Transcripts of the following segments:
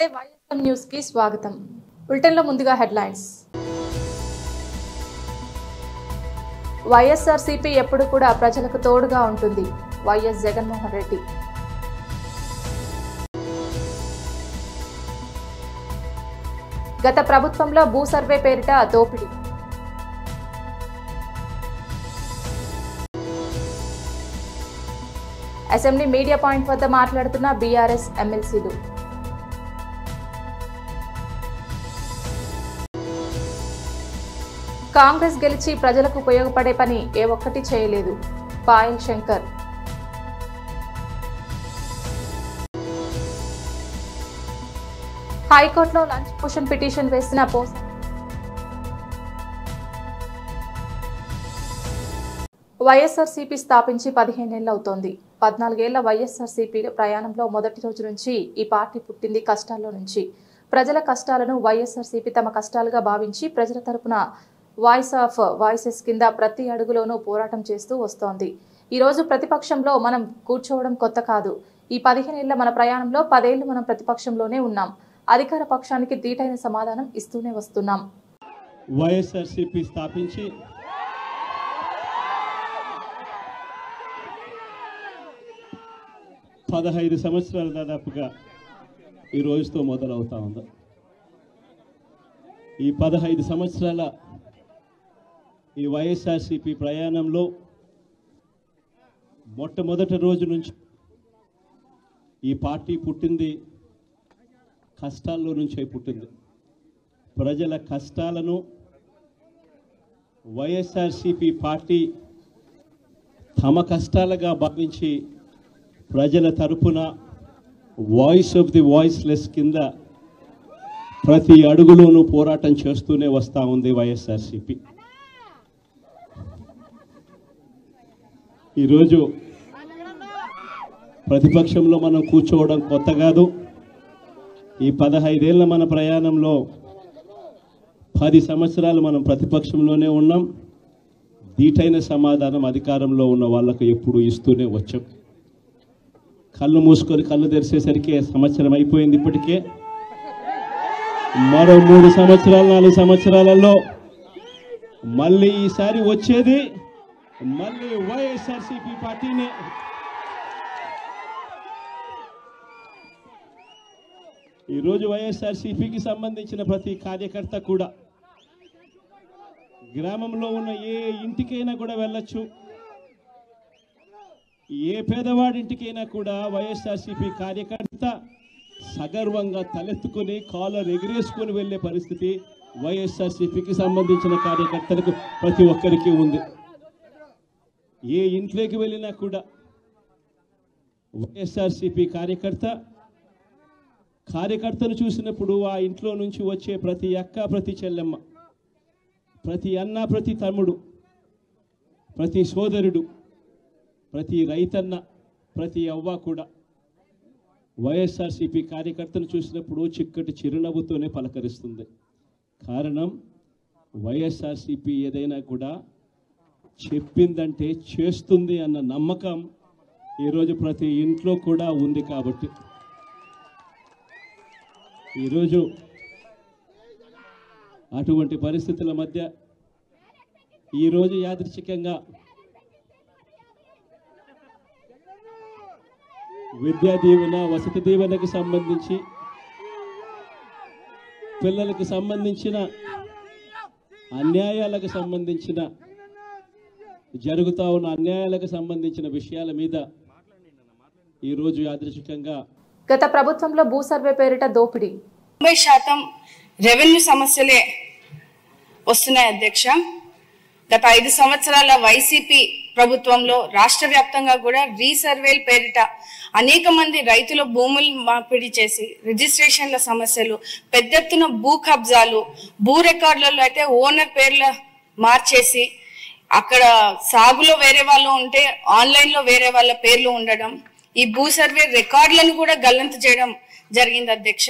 నమస్తే వైఎస్ఆర్ న్యూస్ కి స్వాగతం. బులెటిన్ లో ముందుగా హెడ్లైన్స్. వైఎస్ఆర్సీపీ ఎప్పుడు కూడా ప్రజలకు తోడుగా ఉంటుంది. వైఎస్ జగన్మోహన్ రెడ్డి. గత ప్రభుత్వంలో భూ సర్వే పేరిట దోపిడీ. అసెంబ్లీ మీడియా పాయింట్ వద్ద మాట్లాడుతున్న బీఆర్ఎస్ ఎమ్మెల్సీలు. కాంగ్రెస్ గెలిచి ప్రజలకు ఉపయోగపడే పని ఏ ఒక్కటి చేయలేదు. పాయల్ శంకర్. హైకోర్టులో లంచ్ మోషన్ పిటిషన్ వేసిన వైఎస్ఆర్సీపీ స్థాపించి 15 ఏళ్లు అవుతోంది. 14 ఏళ్ల వైఎస్ఆర్సీపీ ప్రయాణంలో మొదటి రోజు నుంచి ఈ పార్టీ పుట్టింది కష్టాల్లో నుంచి. ప్రజల కష్టాలను వైఎస్ఆర్సీపీ తమ కష్టాలుగా భావించి ప్రజల తరపున వాయిస్ ఆఫ్ వాయిసెస్ కింద ప్రతి అడుగులోనూ పోరాటం చేస్తూ వస్తోంది. ఈ రోజు ప్రతిపక్షంలో మనం కూర్చోవడం కొత్త కాదు. ఈ 15 ఏళ్ల మన ప్రయాణంలో 10 ఏళ్లు మనం ప్రతిపక్షంలోనే ఉన్నాం. అధికార పక్షానికి దీటైన సమాధానం ఇస్తూనే వస్తున్నాం. వైఎస్ఆర్సీపీ స్థాపించి 15 సంవత్సరాలు దాదాపుగా ఈ రోజుతో మొదలవుతా ఉంది. ఈ 15 సంవత్సరాల ఈ వైఎస్ఆర్సీపీ ప్రయాణంలో మొట్టమొదటి రోజు నుంచి ఈ పార్టీ పుట్టింది కష్టాల్లో నుంచే పుట్టింది. ప్రజల కష్టాలను వైఎస్ఆర్సీపీ పార్టీ తమ కష్టాలుగా భావించి ప్రజల తరపున వాయిస్ ఆఫ్ ది వాయిస్లెస్ కింద ప్రతి అడుగులోనూ పోరాటం చేస్తూనే వస్తూ ఉంది వైఎస్ఆర్సీపీ. ఈరోజు ప్రతిపక్షంలో మనం కూర్చోవడం కొత్త కాదు. ఈ 15 ఏళ్ల మన ప్రయాణంలో 10 సంవత్సరాలు మనం ప్రతిపక్షంలోనే ఉన్నాం. దీటైన సమాధానం అధికారంలో ఉన్న వాళ్ళకు ఎప్పుడు ఇస్తూనే వచ్చాం. కళ్ళు మూసుకొని కళ్ళు తెరిచేసరికి సంవత్సరం అయిపోయింది. ఇప్పటికే మరో 3 సంవత్సరాలు 4 సంవత్సరాలలో మళ్ళీ ఈసారి వచ్చేది మళ్ళీ వైఎస్ఆర్సీపీ పార్టీనే. ఈరోజు వైఎస్ఆర్సీపీకి సంబంధించిన ప్రతి కార్యకర్త కూడా గ్రామంలో ఉన్న ఏ ఇంటికైనా కూడా వెళ్ళొచ్చు. ఏ పేదవాడింటికైనా కూడా వైఎస్ఆర్సీపీ కార్యకర్త సగర్వంగా తలెత్తుకొని కాలర్ ఎగిరేసుకొని వెళ్ళే పరిస్థితి వైఎస్ఆర్సీపీకి సంబంధించిన కార్యకర్తలకు ప్రతి ఒక్కరికి ఉంది. ఏ ఇంట్లోకి వెళ్ళినా కూడా వైఎస్ఆర్సీపీ కార్యకర్తను చూసినప్పుడు ఆ ఇంట్లో నుంచి వచ్చే ప్రతి అక్క, ప్రతి చెల్లెమ్మ, ప్రతి అన్న, ప్రతి తమ్ముడు, ప్రతి సోదరుడు, ప్రతి రైతన్న, ప్రతి అవ్వ కూడా వైఎస్ఆర్సీపీ కార్యకర్తను చూసినప్పుడు చిక్కటి చిరునవ్వుతోనే పలకరిస్తుంది. కారణం వైఎస్ఆర్సీపీ ఏదైనా కూడా చెప్పిందంటే చేస్తుంది అన్న నమ్మకం ఈరోజు ప్రతి ఇంట్లో కూడా ఉంది. కాబట్టి ఈరోజు అటువంటి పరిస్థితుల మధ్య ఈరోజు యాదృచ్ఛికంగా విద్యా దీవెన, వసతి దీవెనకు సంబంధించి పిల్లలకు సంబంధించిన అన్యాయాలకు సంబంధించిన జరుగుతూ ఉన్న అన్యాయాలకు సంబంధించిన విషయాల మీద ఈరోజు యాదృచ్ఛికంగా గత ప్రభుత్వంలో భూ సర్వే పేరిట దోపిడీ. 90% రెవెన్యూ సమస్యలే వస్తున్నాయి అధ్యక్ష. గత 5 సంవత్సరాల వైసీపీ ప్రభుత్వంలో రాష్ట్ర వ్యాప్తంగా కూడా రీసర్వేల పేరిట అనేక మంది రైతుల భూములు మార్పిడి చేసి రిజిస్ట్రేషన్ల సమస్యలు, పెద్ద ఎత్తున భూ కబ్జాలు, భూ రికార్డులలో అయితే ఓనర్ పేర్ల మార్చేసి అక్కడ సాగులో వేరే వాళ్ళు ఉంటే ఆన్లైన్లో వేరే వాళ్ళ పేర్లు ఉండడం, ఈ భూ సర్వే రికార్డులను కూడా గల్లంతు చేయడం జరిగింది అధ్యక్ష.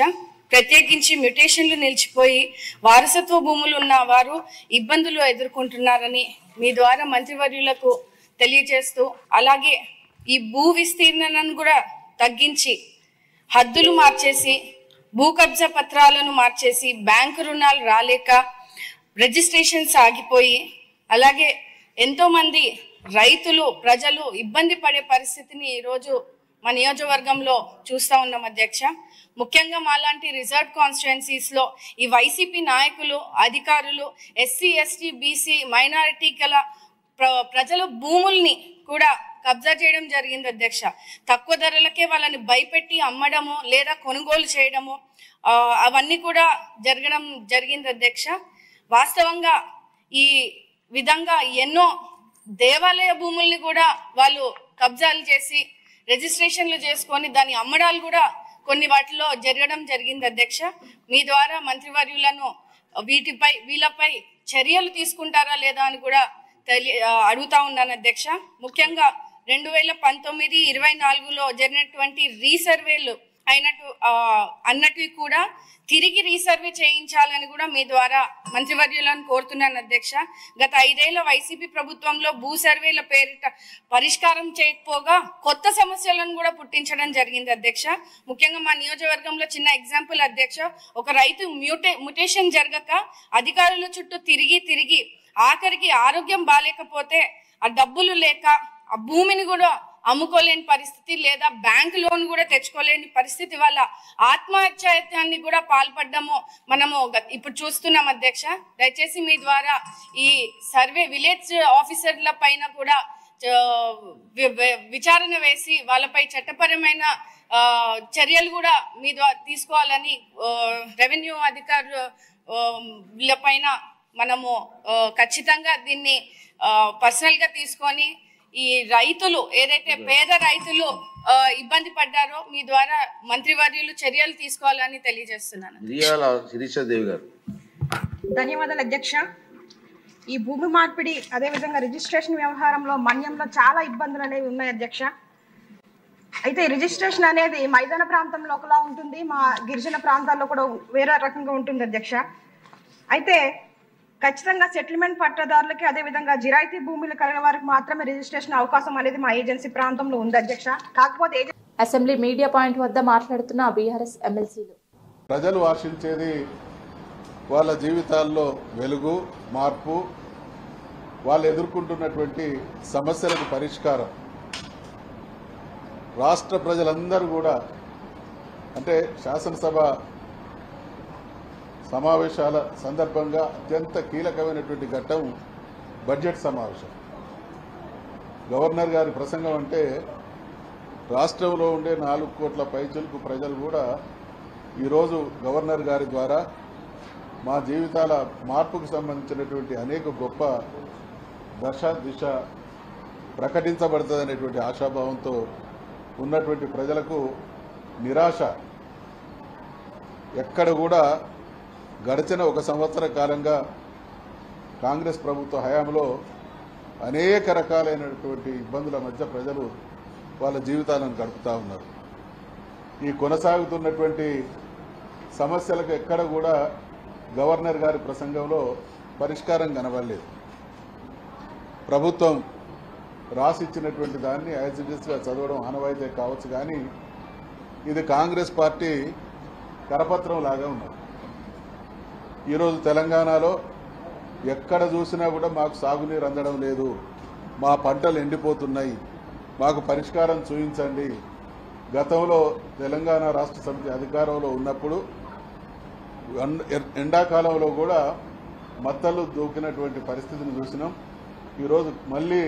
ప్రత్యేకించి మ్యూటేషన్లు నిలిచిపోయి వారసత్వ భూములు ఉన్న వారు ఇబ్బందులు ఎదుర్కొంటున్నారని మీ ద్వారా మంత్రివర్యులకు తెలియజేస్తూ, అలాగే ఈ భూ విస్తీర్ణను కూడా తగ్గించి హద్దులు మార్చేసి భూ కబ్జా పత్రాలను మార్చేసి బ్యాంకు రుణాలు రాలేక రిజిస్ట్రేషన్స్ ఆగిపోయి అలాగే ఎంతో మంది రైతులు ప్రజలు ఇబ్బంది పడే పరిస్థితిని ఈరోజు మా నియోజకవర్గంలో చూస్తూ ఉన్నాం అధ్యక్ష. ముఖ్యంగా మాలాంటి రిజర్వ్ కాన్స్టిట్యుయెన్సీస్ లో ఈ వైసీపీ నాయకులు అధికారులు ఎస్సీ ఎస్టీ బీసీ మైనారిటీ గల ప్రజల భూముల్ని కూడా కబ్జా చేయడం జరిగింది అధ్యక్ష. తక్కువ ధరలకే వాళ్ళని భయపెట్టి అమ్మడము లేదా కొనుగోలు చేయడము అవన్నీ కూడా జరగడం జరిగింది అధ్యక్ష. వాస్తవంగా ఈ విధంగా ఎన్నో దేవాలయ భూముల్ని కూడా వాళ్ళు కబ్జాలు చేసి రిజిస్ట్రేషన్లు చేసుకొని దాని అమ్మడాలు కూడా కొన్ని వాటిలో జరగడం జరిగింది అధ్యక్ష. మీ ద్వారా మంత్రివర్యులను వీళ్ళపై చర్యలు తీసుకుంటారా లేదా అని కూడా అడుగుతా ఉన్నాను అధ్యక్ష. ముఖ్యంగా 2019-24లో జరిగినటువంటి రీసర్వేలు అన్నట్టు కూడా తిరిగి రీసర్వే చేయించాలని కూడా మీ ద్వారా మంత్రివర్యులను కోరుతున్నాను అధ్యక్ష. గత 5 ఏళ్ల వైసీపీ ప్రభుత్వంలో భూ సర్వేల పేరిట పరిష్కారం చేయకపోగా కొత్త సమస్యలను కూడా పుట్టించడం జరిగింది అధ్యక్ష. ముఖ్యంగా మా నియోజకవర్గంలో చిన్న ఎగ్జాంపుల్ అధ్యక్ష, ఒక రైతు మ్యూటేషన్ జరగక అధికారుల చుట్టూ తిరిగి ఆఖరికి ఆరోగ్యం బాలేకపోతే ఆ డబ్బులు లేక ఆ భూమిని కూడా అమ్ముకోలేని పరిస్థితి లేదా బ్యాంక్ లోన్ కూడా తెచ్చుకోలేని పరిస్థితి వల్ల ఆత్మహత్యాన్ని కూడా పాల్పడ్డము మనము ఇప్పుడు చూస్తున్నాం అధ్యక్ష. దయచేసి మీ ద్వారా ఈ సర్వే విలేజ్ ఆఫీసర్ల పైన కూడా విచారణ వేసి వాళ్ళపై చట్టపరమైన చర్యలు కూడా మీ ద్వారా తీసుకోవాలని రెవెన్యూ అధికారుల పైన మనము ఖచ్చితంగా దీన్ని పర్సనల్ గా తీసుకొని ఈ రైతులు ఏదైతే పేద రైతులు ఇబ్బంది పడ్డారో మీ ద్వారా మంత్రివర్యులు చర్యలు తీసుకోవాలని తెలియజేస్తున్నాను. ధన్యవాదాలు అధ్యక్ష. ఈ భూమి మార్పిడి అదేవిధంగా రిజిస్ట్రేషన్ వ్యవహారంలో మన్యంలో చాలా ఇబ్బందులు అనేవి ఉన్నాయి అధ్యక్ష. అయితే రిజిస్ట్రేషన్ అనేది మైదాన ప్రాంతంలో ఒకలా ఉంటుంది, మా గిరిజన ప్రాంతాల్లో కూడా వేరే రకంగా ఉంటుంది అధ్యక్ష. అయితే ఖచ్చితంగా సెటిల్మెంట్ పట్టాదారులకి అదేవిధంగా జిరాయితీ భూములు కలిగిన వారికి మాత్రమే రిజిస్ట్రేషన్ అవకాశం అనేది మా ఏజెన్సీ ప్రాంతంలో ఉంది అధ్యక్ష. కాకపోతే అసెంబ్లీ మీడియా పాయింట్ వద్ద మాట్లాడుతున్న బీఆర్ఎస్ ఎమ్మెల్సీలు ప్రజలు ఆశించేది వాళ్ళ జీవితాల్లో వెలుగు, మార్పు, వాళ్ళు ఎదుర్కొంటున్నటువంటి సమస్యలకు పరిష్కారం. రాష్ట్ర ప్రజలందరూ కూడా అంటే శాసనసభ సమావేశాల సందర్భంగా అత్యంత కీలకమైనటువంటి ఘట్టం బడ్జెట్ సమావేశం. గవర్నర్ గారి ప్రసంగం అంటే రాష్ట్రంలో ఉండే 4 కోట్ల పైచులకు ప్రజలు కూడా ఈరోజు గవర్నర్ గారి ద్వారా మా జీవితాల మార్పుకు సంబంధించినటువంటి అనేక గొప్ప దిశ ప్రకటించబడుతుందనేటువంటి ఆశాభావంతో ఉన్నటువంటి ప్రజలకు నిరాశ ఎక్కడ కూడా గడిచిన 1 సంవత్సర కాలంగా కాంగ్రెస్ ప్రభుత్వ హయాంలో అనేక రకాలైనటువంటి ఇబ్బందుల మధ్య ప్రజలు వాళ్ళ జీవితాలను గడుపుతూ ఉన్నారు. ఈ కొనసాగుతున్నటువంటి సమస్యలకు ఎక్కడ కూడా గవర్నర్ గారి ప్రసంగంలో పరిష్కారం కనబడలేదు. ప్రభుత్వం రాసిచ్చినటువంటి దాన్ని యాజిటీస్గా చదవడం ఆనవాయితీ కావచ్చు, కానీ ఇది కాంగ్రెస్ పార్టీ కరపత్రం లాగా ఉన్నది. ఈరోజు తెలంగాణలో ఎక్కడ చూసినా కూడా మాకు సాగునీరు అందడం లేదు, మా పంటలు ఎండిపోతున్నాయి, మాకు పరిష్కారం చూపించండి. గతంలో తెలంగాణ రాష్ట్ర సమితి అధికారంలో ఉన్నప్పుడు ఎండాకాలంలో కూడా మత్తలు దూకినటువంటి పరిస్థితిని చూసినాం. ఈరోజు మళ్ళీ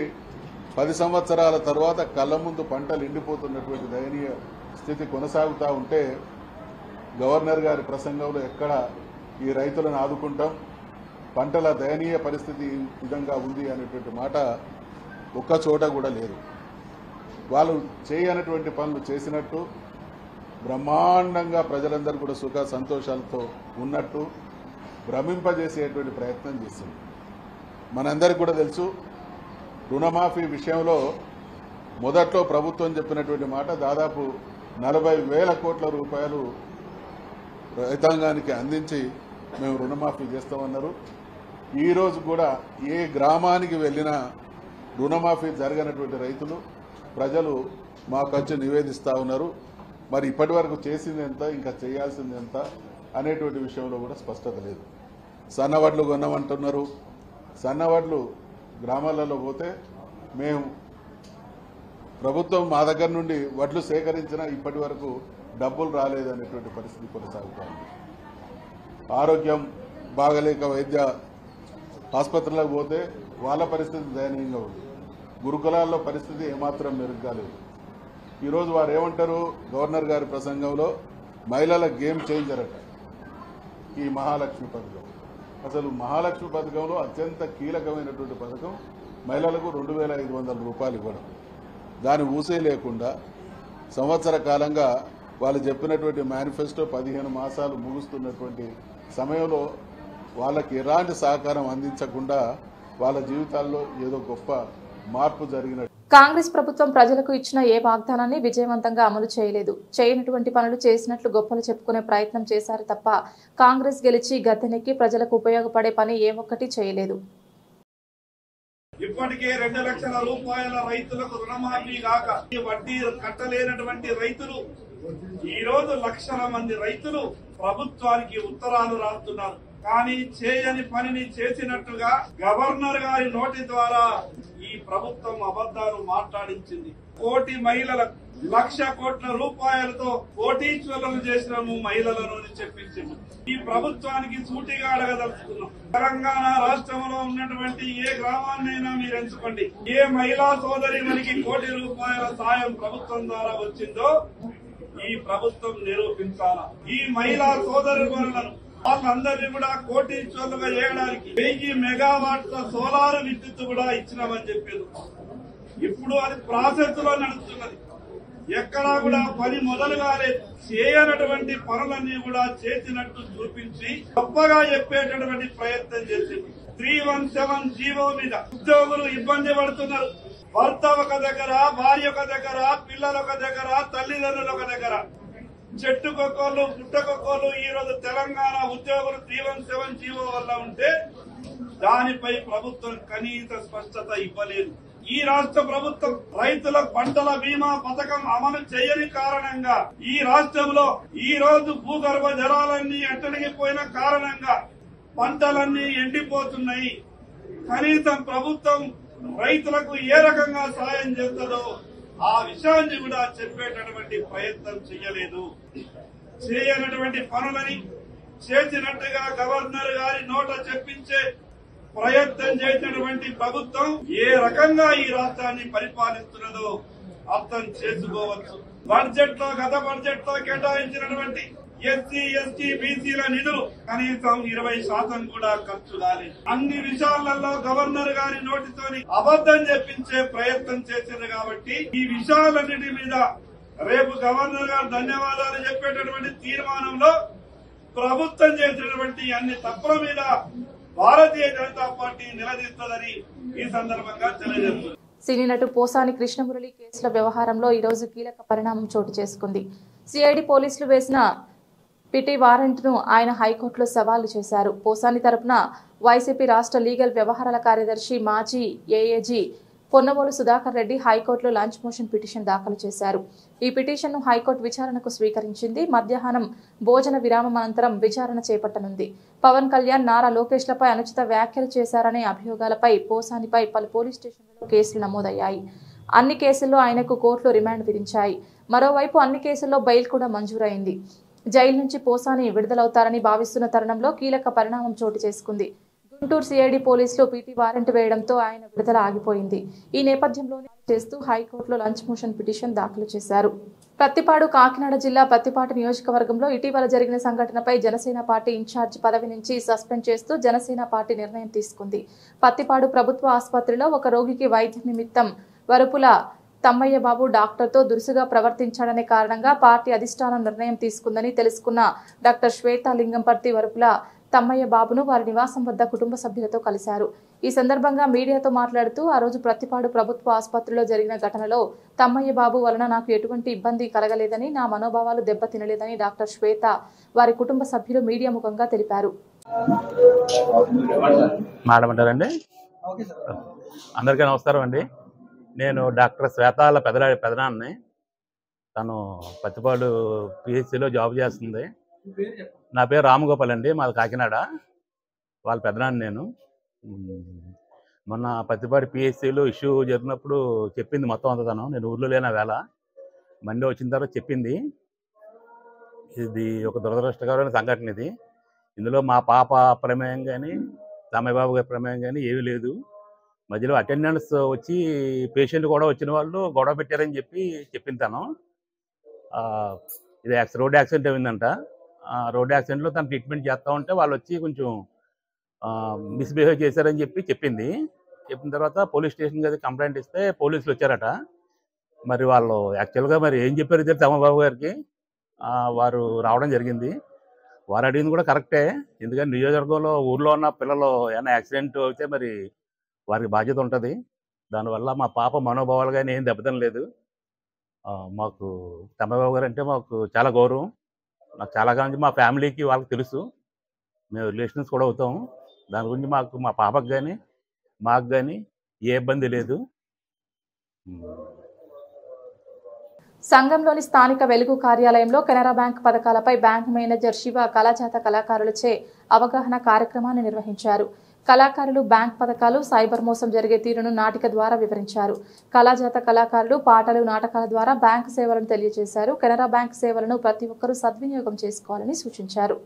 10 సంవత్సరాల తర్వాత కళ్ళ ముందు పంటలు ఎండిపోతున్నటువంటి దయనీయ స్థితి కొనసాగుతూ ఉంటే గవర్నర్ గారి ప్రసంగంలో ఎక్కడ ఈ రైతులను ఆదుకుంటాం, పంటల దయనీయ పరిస్థితి ఈ విధంగా ఉంది అనేటువంటి మాట ఒక్క చోట కూడా లేదు. వాళ్ళు చేయనటువంటి పనులు చేసినట్టు, బ్రహ్మాండంగా ప్రజలందరూ కూడా సుఖ సంతోషాలతో ఉన్నట్టు భ్రమింపజేసేటువంటి ప్రయత్నం చేసింది. మనందరికీ కూడా తెలుసు, రుణమాఫీ విషయంలో మొదట్లో ప్రభుత్వం చెప్పినటువంటి మాట దాదాపు 40,000 కోట్ల రూపాయలు రైతాంగానికి అందించి మేము రుణమాఫీ చేస్తామన్నారు. ఈరోజు కూడా ఏ గ్రామానికి వెళ్ళినా రుణమాఫీ జరగనటువంటి రైతులు ప్రజలు మాకు వచ్చి నివేదిస్తూ ఉన్నారు. మరి ఇప్పటి వరకు చేసింది ఎంత, ఇంకా చేయాల్సింది ఎంత అనేటువంటి విషయంలో కూడా స్పష్టత లేదు. సన్నవడ్లు కొన్నామంటున్నారు. సన్నవడ్లు గ్రామాలలో పోతే మేము ప్రభుత్వం మా దగ్గర నుండి వడ్లు సేకరించినా ఇప్పటి వరకు డబ్బులు రాలేదనేటువంటి పరిస్థితి కొనసాగుతోంది. ఆరోగ్యం బాగలేక వైద్య ఆసుపత్రులకు పోతే వాళ్ళ పరిస్థితి దయనీయంగా ఉంది. గురుకులాల్లో పరిస్థితి ఏమాత్రం మెరుగ్గా లేదు. ఈరోజు వారు ఏమంటారు, గవర్నర్ గారి ప్రసంగంలో మహిళల గేమ్ చేంజర్ అట ఈ మహాలక్ష్మి పథకం. అసలు మహాలక్ష్మి పథకంలో అత్యంత కీలకమైనటువంటి పథకం మహిళలకు 2,500 రూపాయలు ఇవ్వడం. దాని ఊసే లేకుండా సంవత్సర కాలంగా వాళ్ళు చెప్పినటువంటి మేనిఫెస్టో 15 మాసాలు ముగుస్తున్నటువంటి సమయంలో వాళ్ళకి ఎలాంటి సహకారం అందించకుండా వాళ్ళ జీవితాల్లో ఏదో గొప్ప మార్పు జరిగినట్టు. కాంగ్రెస్ ప్రభుత్వం ప్రజలకు ఇచ్చిన ఏ వాగ్దానాన్ని విజయవంతంగా అమలు చేయలేదు. చేయనటువంటి పనులు చేసినట్లు గొప్పలు చెప్పుకునే ప్రయత్నం చేశారు తప్ప కాంగ్రెస్ గెలిచి గద్దెనెక్కి ప్రజలకు ఉపయోగపడే పని ఏ ఒక్కటి చేయలేదు. ఇప్పటికే 2 లక్షల రూపాయల రైతులకు రుణమాఫీ కాక వడ్డీ కట్టలేనటువంటి రైతులు ఈ రోజు లక్షల మంది రైతులు ప్రభుత్వానికి ఉత్తరాలు రాస్తున్నారు. కానీ చేయని పనిని చేసినట్టుగా గవర్నర్ గారి నోటి ద్వారా ఈ ప్రభుత్వం అబద్దాలు మాట్లాడించింది. కోటి మహిళలకు 1,00,000 కోట్ల రూపాయలతో కోటీశ్వరులను చేసిన మహిళలను చెప్పించింది. ఈ ప్రభుత్వానికి సూటిగా అడగదలుచుకున్నాం. తెలంగాణ రాష్ట్రంలో ఉన్నటువంటి ఏ గ్రామాన్నైనా మీరు ఎంచుకోండి, ఏ మహిళా సోదరి మనకి కోటి రూపాయల సాయం ప్రభుత్వం ద్వారా వచ్చిందో ఈ ప్రభుత్వం నిరూపించాలా. ఈ మహిళా సోదరి వలన వాళ్ళందరినీ కూడా కోటీశ్వరులుగా చేయడానికి 1000 మెగావాట్ల సోలార్ విద్యుత్ కూడా ఇచ్చినామని చెప్పారు. ఇప్పుడు అది ప్రాసెస్ లో నడుస్తున్నది. ఎక్కడా కూడా పని మొదలు కాలేదు. చేయనటువంటి పనులన్నీ కూడా చేసినట్టు చూపించి గొప్పగా చెప్పేటటువంటి ప్రయత్నం చేసింది. 317 జీవో మీద ఉద్యోగులు ఇబ్బంది పడుతున్నారు. భర్త ఒక దగ్గర, భార్య ఒక దగ్గర, పిల్లలు ఒక దగ్గర, తల్లిదండ్రులు ఒక దగ్గర, చెట్టుకొక్కలు పుట్టకొక్కలు. ఈ రోజు తెలంగాణ ఉద్యోగులు 317 జీవో వల్ల ఉంటే దానిపై ప్రభుత్వం కనీస స్పష్టత ఇవ్వలేదు. ఈ రాష్ట్ర ప్రభుత్వం రైతుల పంటల బీమా పథకం అమలు చేయని కారణంగా ఈ రాష్ట్రంలో ఈ రోజు భూగర్భ జలాలన్నీ అట్టడిగిపోయిన కారణంగా పంటలన్నీ ఎండిపోతున్నాయి. కనీసం ప్రభుత్వం రైతులకు ఏ రకంగా సాయం చేస్తుందో ఆ విషయాన్ని కూడా చెప్పేటటువంటి ప్రయత్నం చేయలేదు. చేయనటువంటి పనులని చేసినట్టుగా గవర్నర్ గారి నోట చెప్పించే ప్రయత్నం చేసినటువంటి ప్రభుత్వం ఏ రకంగా ఈ రాష్ట్రాన్ని పరిపాలిస్తున్నదో అర్థం చేసుకోవచ్చు. బడ్జెట్ లో గత బడ్జెట్ లో కేటాయించినటువంటి ఎస్సీ, ఎస్టీ, బీసీల నిధులు కనీసం 20% కూడా ఖర్చు కాలేదు. అన్ని విషయాలలో గవర్నర్ గారి నోటితోని అబద్దం చెప్పించే ప్రయత్నం చేసింది. కాబట్టి ఈ విషయాలన్నిటి మీద రేపు గవర్నర్ గారు ధన్యవాదాలు చెప్పేటటువంటి తీర్మానంలో ప్రభుత్వం చేసినటువంటి అన్ని తప్పుల మీద భారతీయ జనతా పార్టీ నిలదీస్తుందని ఈ సందర్భంగా తెలియజేస్తుంది. సినీ నటు పోసాని కృష్ణమురళి కేసుల వ్యవహారంలో ఈ రోజు కీలక పరిణామం చోటు చేసుకుంది. సిఐడి పోలీసులు వేసిన పిటి వారెంట్ను ఆయన హైకోర్టులో సవాలు చేశారు. పోసాని తరపున వైసీపీ రాష్ట్ర లీగల్ వ్యవహారాల కార్యదర్శి మాజీ ఏఏజీ పొన్నవోలు సుధాకర్ రెడ్డి హైకోర్టులో లంచ్ మోషన్ పిటిషన్ దాఖలు చేశారు. ఈ పిటిషన్ను హైకోర్టు విచారణకు స్వీకరించింది. మధ్యాహ్నం భోజన విరామం అనంతరం విచారణ చేపట్టనుంది. పవన్ కళ్యాణ్, నారా లోకేష్లపై అనుచిత వ్యాఖ్యలు చేశారనే అభియోగాలపై పోసానిపై పలు పోలీస్ స్టేషన్లలో కేసులు నమోదయ్యాయి. అన్ని కేసుల్లో ఆయనకు కోర్టులు రిమాండ్ విధించాయి. మరోవైపు అన్ని కేసుల్లో బెయిల్ కూడా మంజూరైంది. జైలు నుంచి పోసాని విడుదలవుతారని భావిస్తున్న తరుణంలో కీలక పరిణామం చోటు చేసుకుంది. గుంటూరు సిఐడి పోలీసులు పీటీ వారెంట్ వేయడంతో ఆయన విడుదల ఆగిపోయింది. ఈ నేపథ్యంలోనే చేస్తూ హైకోర్టులో లంచ్ మోషన్ పిటిషన్ దాఖలు చేశారు. ప్రత్తిపాడు కాకినాడ జిల్లా ప్రత్తిపాడు నియోజకవర్గంలో ఇటీవల జరిగిన సంఘటనపై జనసేన పార్టీ ఇన్ఛార్జ్ పదవి నుంచి సస్పెండ్ చేస్తూ జనసేన పార్టీ నిర్ణయం తీసుకుంది. ప్రత్తిపాడు ప్రభుత్వ ఆసుపత్రిలో ఒక రోగికి వైద్యం నిమిత్తం వరుపుల తమ్మయ్య బాబు డాక్టర్తో దురుసుగా ప్రవర్తించాడనే కారణంగా పార్టీ అధిష్టానం నిర్ణయం తీసుకుందని తెలుసుకున్న డాక్టర్ శ్వేత లింగంపర్తి వరుపుల తమ్మయ్య బాబును వారి నివాసం వద్ద కుటుంబ సభ్యులతో కలిశారు. ఈ సందర్భంగా మీడియాతో మాట్లాడుతూ ఆ రోజు ప్రత్తిపాడు ప్రభుత్వ ఆసుపత్రిలో జరిగిన ఘటనలో తమ్మయ్య బాబు వలన నాకు ఎటువంటి ఇబ్బంది కలగలేదని, నా మనోభావాలు దెబ్బతినలేదని డాక్టర్ శ్వేత వారి కుటుంబ సభ్యులు మీడియా ముఖంగా తెలిపారు. అందరికీ నమస్కారం అండి. నేను డాక్టర్ శ్వేతాల పెదనాన్ని. తను పత్తిపాడు పిహెచ్సిలో జాబ్ చేస్తుంది. నా పేరు రామగోపాల్ అండి, మాది కాకినాడ. వాళ్ళ పెద్దనాన్న నేను. మొన్న పత్తిపాడు పిహెచ్సిలో ఇష్యూ జరిగినప్పుడు చెప్పింది మొత్తం అంతా. తను నేను ఊర్లో లేని వేళ మండే వచ్చిన తర్వాత చెప్పింది. ఇది ఒక దురదృష్టకరమైన సంఘటన. ఇది ఇందులో మా పాప ప్రమేయం కానీ రామయ్యబాబు గారి ప్రమేయం కానీ ఏమీ లేదు. మధ్యలో అటెండెన్స్ వచ్చి పేషెంట్ కూడా వచ్చిన వాళ్ళు గొడవ పెట్టారని చెప్పింది తను. ఇది రోడ్ యాక్సిడెంట్ అయిందంట. రోడ్ యాక్సిడెంట్లో తను ట్రీట్మెంట్ చేస్తూ ఉంటే వాళ్ళు వచ్చి కొంచెం మిస్బిహేవ్ చేశారని చెప్పింది. చెప్పిన తర్వాత పోలీస్ స్టేషన్కి అది కంప్లైంట్ ఇస్తే పోలీసులు వచ్చారట. మరి వాళ్ళు యాక్చువల్గా మరి ఏం చెప్పారు ఇద్దరు రామబాబు గారికి, వారు రావడం జరిగింది. వారు అడిగింది కూడా కరెక్టే. ఎందుకంటే నియోజకవర్గంలో ఊర్లో ఉన్న పిల్లలు ఏమైనా యాక్సిడెంట్ అయితే మరి వారికి బాధ్యత ఉంటుంది. దానివల్ల మా పాప మనోభావాలు కానీ ఏం దెబ్బతినలేదు. మాకు రామబాబు గారు అంటే మాకు చాలా గౌరవం. నాకు చాలా కాలం మా ఫ్యామిలీకి వాళ్ళకి తెలుసు, మేము రిలేషన్స్ కూడా అవుతాము. దాని గురించి మాకు మా పాపకు కానీ మాకు కానీ ఏ ఇబ్బంది లేదు. సంఘంలోని స్థానిక వెలుగు కార్యాలయంలో కెనరా బ్యాంక్ పథకాలపై బ్యాంక్ మేనేజర్ శివ కళాజాత కళాకారులచే అవగాహన కార్యక్రమాన్ని నిర్వహించారు. కళాకారులు బ్యాంక్ పథకాలు, సైబర్ మోసం జరిగే తీరును నాటిక ద్వారా వివరించారు. కళాజాత కళాకారులు పాటలు, నాటకాల ద్వారా బ్యాంక్ సేవలను తెలియజేశారు. కెనరా బ్యాంక్ సేవలను ప్రతి ఒక్కరూ సద్వినియోగం చేసుకోవాలని సూచించారు.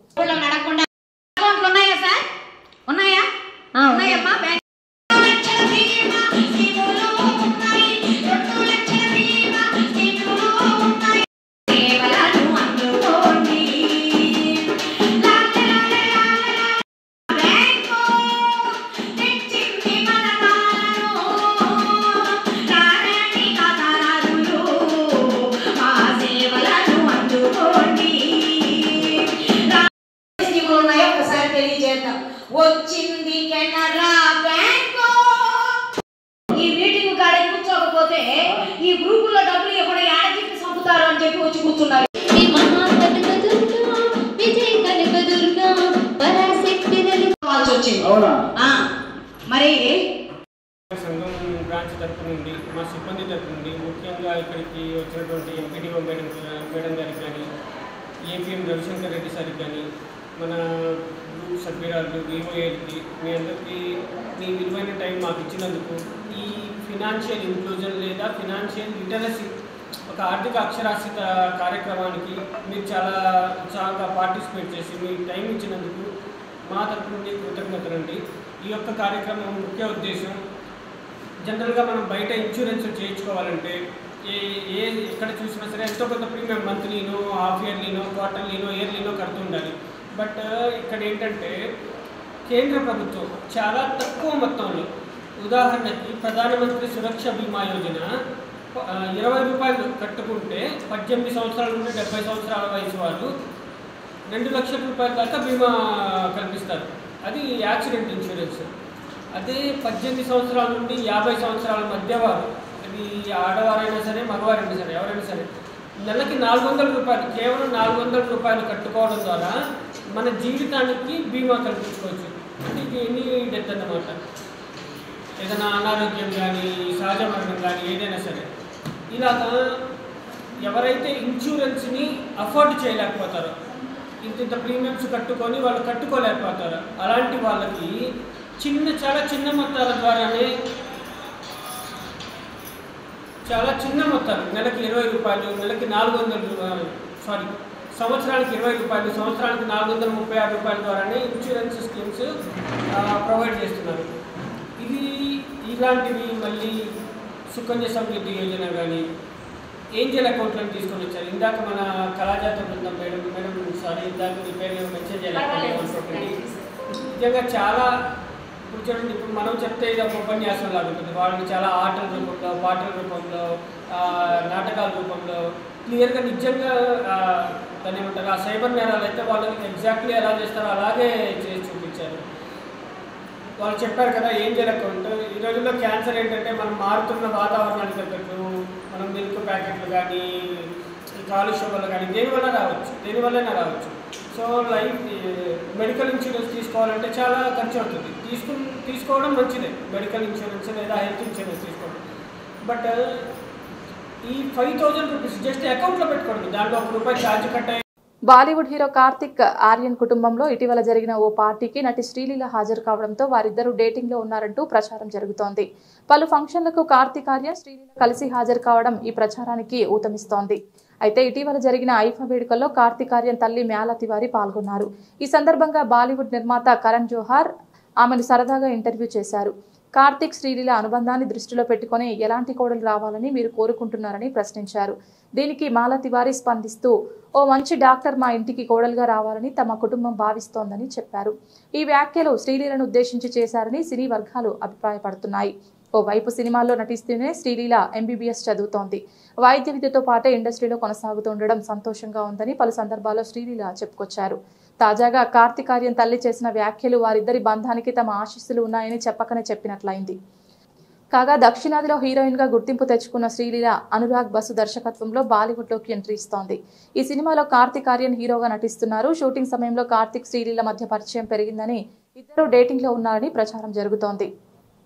వచ్చింది కెనరా బ్యాంక్. ఈ మీటింగ్ కాడ కూర్చోకపోతే ఈ గ్రూపుల్లో డబ్బులు ఎక్కడ యాడకి చంపుతారు అని చెప్పి వచ్చి కూర్చున్నారు. మరి సంఘం బ్రాంచ్ తరఫు నుండి మా సిబ్బంది తరఫు నుండి ముఖ్యంగా ఇక్కడికి వచ్చినటువంటి ఎంపీడీఓ మేడం గారికి కానీ, ఏపీఎం రవిశంకర్ రెడ్డి సార్కి కానీ, మన గ్రూప్ సభ్యురాలు వివోఏకి, మీ అందరికీ మీ విలువైన టైం మాకు ఇచ్చినందుకు, ఈ ఫినాన్షియల్ ఇంక్లూజన్ లేదా ఫినాన్షియల్ లిటరసీ ఒక ఆర్థిక అక్షరాస్యత కార్యక్రమానికి మీరు చాలా ఉత్సాహంగా పార్టిసిపేట్ చేసి మీ టైం ఇచ్చినందుకు మా తరఫు నుండి కృతజ్ఞతలండి. ఈ యొక్క కార్యక్రమం ముఖ్య ఉద్దేశం, జనరల్గా మనం బయట ఇన్సూరెన్స్ చేయించుకోవాలంటే ఎక్కడ చూసినా సరే ఎంతో కొంత ప్రీమియం మంత్లీనో, హాఫ్ ఇయర్లీనో, క్వార్టర్లీనో, ఇయర్లీనో కడుతుండాలి. బట్ ఇక్కడ ఏంటంటే కేంద్ర ప్రభుత్వం చాలా తక్కువ మొత్తంలో, ఉదాహరణకి ప్రధానమంత్రి సురక్ష బీమా యోజన 20 రూపాయలు కట్టుకుంటే 18 సంవత్సరాల నుండి 70 సంవత్సరాల వయసు వాళ్ళు 2 లక్షల రూపాయల దాకా బీమా కల్పిస్తారు. అది యాక్సిడెంట్ ఇన్సూరెన్స్. అదే 18 సంవత్సరాల నుండి 50 సంవత్సరాల మధ్య వారు, అది ఆడవారైనా సరే మగవారైనా సరే ఎవరైనా సరే, నెలకి 400 రూపాయలు, కేవలం 400 రూపాయలు కట్టుకోవడం ద్వారా మన జీవితానికి బీమా కల్పించుకోవచ్చు. అంటే ఇది ఎనీ డెత్ అన్నమాట. ఏదైనా అనారోగ్యం కానీ, సహజ మరణం కానీ, ఏదైనా సరే ఇలాగా ఎవరైతే ఇన్సూరెన్స్ని అఫోర్డ్ చేయలేకపోతారో, ఇంత ప్రీమియమ్స్ కట్టుకొని వాళ్ళు కట్టుకోలేకపోతారు, అలాంటి వాళ్ళకి చాలా చిన్న మొత్తాల ద్వారానే, చాలా చిన్న మొత్తాలు, నెలకి 20 రూపాయలు, నెలకి 400 రూపాయలు, సంవత్సరానికి 20 రూపాయలు, సంవత్సరానికి 436 రూపాయల ద్వారానే ఇన్సూరెన్స్ స్కీమ్స్ ప్రొవైడ్ చేస్తున్నారు. ఇలాంటివి మళ్ళీ సుకన్య సమృద్ధి యోజన కానీ, ఏంజల్ అకౌంట్లను తీసుకొని వచ్చారు. ఇందాక మన కళాజాత బృందం మేడం ఇందాక మీ పేరు మెన్షన్ చేయాలి. నిజంగా చాలా ఇప్పుడు చూడండి, ఇప్పుడు మనం చెప్తే ఇది ఒక ఉపన్యాసం లాగా ఉంటుంది. వాళ్ళు చాలా ఆటల రూపంలో, పాటల రూపంలో, నాటకాల రూపంలో క్లియర్గా నిజంగా దాన్ని ఏమంటారు, ఆ సైబర్ నేరాలు అయితే వాళ్ళు ఎగ్జాక్ట్లీ ఎలా చేస్తారో అలాగే చేసి చూపించారు. వాళ్ళు చెప్పారు కదా ఏంజల్ అకౌంట్. ఈ రోజుల్లో క్యాన్సర్ ఏంటంటే మనం మారుతున్న వాతావరణానికి తగ్గట్టు మనం మిల్క్ ప్యాకెట్లు కానీ, కాలుష్యం వల్ల కానీ దేనివల్లైనా రావచ్చు. సో మెడికల్ ఇన్సూరెన్స్ తీసుకోవాలంటే చాలా ఖర్చు అవుతుంది. తీసుకోవడం మంచిదే, మెడికల్ ఇన్సూరెన్స్ లేదా హెల్త్ ఇన్సూరెన్స్ తీసుకోవడం. బట్ ఈ 5,000 రూపీస్ జస్ట్ అకౌంట్లో పెట్టుకోండి, దాంట్లో ₹1 ఛార్జ్ కట్ అయ్యి. బాలీవుడ్ హీరో కార్తిక్ ఆర్యన్ కుటుంబంలో ఇటీవల జరిగిన ఓ పార్టీకి నటి శ్రీలీల హాజరు కావడంతో వారిద్దరూ డేటింగ్ లో ఉన్నారంటూ ప్రచారం జరుగుతోంది. పలు ఫంక్షన్లకు కార్తిక్ ఆర్యన్ శ్రీలీల కలిసి హాజరు కావడం ఈ ప్రచారానికి ఊతమిస్తోంది. అయితే ఇటీవల జరిగిన ఐఫా వేడుకల్లో కార్తిక్ ఆర్యన్ తల్లి మ్యాలా తివారీ పాల్గొన్నారు. ఈ సందర్భంగా బాలీవుడ్ నిర్మాత కరణ్ జోహార్ ఆమెను సరదాగా ఇంటర్వ్యూ చేశారు. కార్తిక్ శ్రీలీల అనుబంధాన్ని దృష్టిలో పెట్టుకుని ఎలాంటి కోడలు రావాలని మీరు కోరుకుంటున్నారని ప్రశ్నించారు. దీనికి మాలా తివారీ స్పందిస్తూ ఓ మంచి డాక్టర్ మా ఇంటికి కోడలుగా రావాలని తమ కుటుంబం భావిస్తోందని చెప్పారు. ఈ వ్యాఖ్యలు శ్రీలీలను ఉద్దేశించి చేశారని సినీ వర్గాలు అభిప్రాయపడుతున్నాయి. ఓవైపు సినిమాల్లో నటిస్తూనే శ్రీలీల MBBS చదువుతోంది. వైద్య విద్యతో పాటే ఇండస్ట్రీలో కొనసాగుతుండడం సంతోషంగా ఉందని పలు సందర్భాల్లో శ్రీలీల చెప్పుకొచ్చారు. తాజాగా కార్తిక్ ఆర్యన్ తల్లి చేసిన వ్యాఖ్యలు వారిద్దరి బంధానికి తమ ఆశీస్సులు ఉన్నాయని చెప్పకనే చెప్పినట్లయింది. కాగా దక్షిణాదిలో హీరోయిన్ గా గుర్తింపు తెచ్చుకున్న శ్రీలీల అనురాగ్ బసు దర్శకత్వంలో బాలీవుడ్ లోకి ఎంట్రీ ఇస్తోంది. ఈ సినిమాలో కార్తిక్ ఆర్యన్ హీరోగా నటిస్తున్నారు. షూటింగ్ సమయంలో కార్తిక్ శ్రీలీల మధ్య పరిచయం పెరిగిందని, ఇద్దరు డేటింగ్ లో ఉన్నారని ప్రచారం జరుగుతోంది.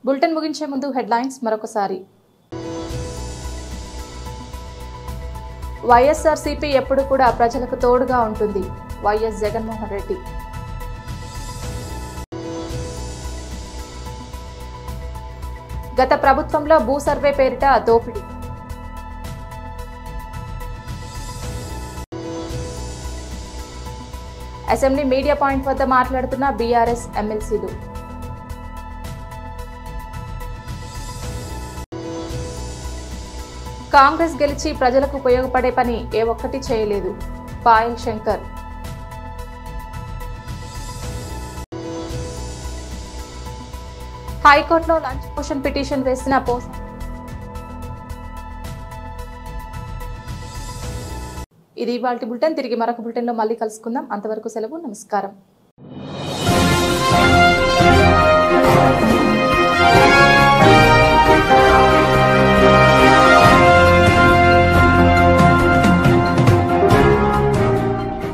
బులెటిన్ ముగించే ముందు హెడ్లైన్స్ మరొకసారి. వైఎస్ఆర్సీపీ ఎప్పుడు కూడా ప్రజలకు తోడుగా ఉంటుంది. వైఎస్ జగన్మోహన్ రెడ్డి. గత ప్రభుత్వంలో భూ సర్వే పేరిట దోపిడీ. అసెంబ్లీ మీడియా పాయింట్ వద్ద మాట్లాడుతున్న బీఆర్ఎస్ ఎమ్మెల్సీలు. కాంగ్రెస్ గెలిచి ప్రజలకు ఉపయోగపడే పని ఏ ఒక్కటి చేయలేదు. పాయల్ శంకర్. హైకోర్టులో లంచ్ మోషన్ పిటిషన్ వేసిన ఇది ఇవాల్టి బులెటిన్. తిరిగి మరొక బులెటిన్లో మళ్ళీ కలుసుకుందాం. అంతవరకు సెలవు. నమస్కారం.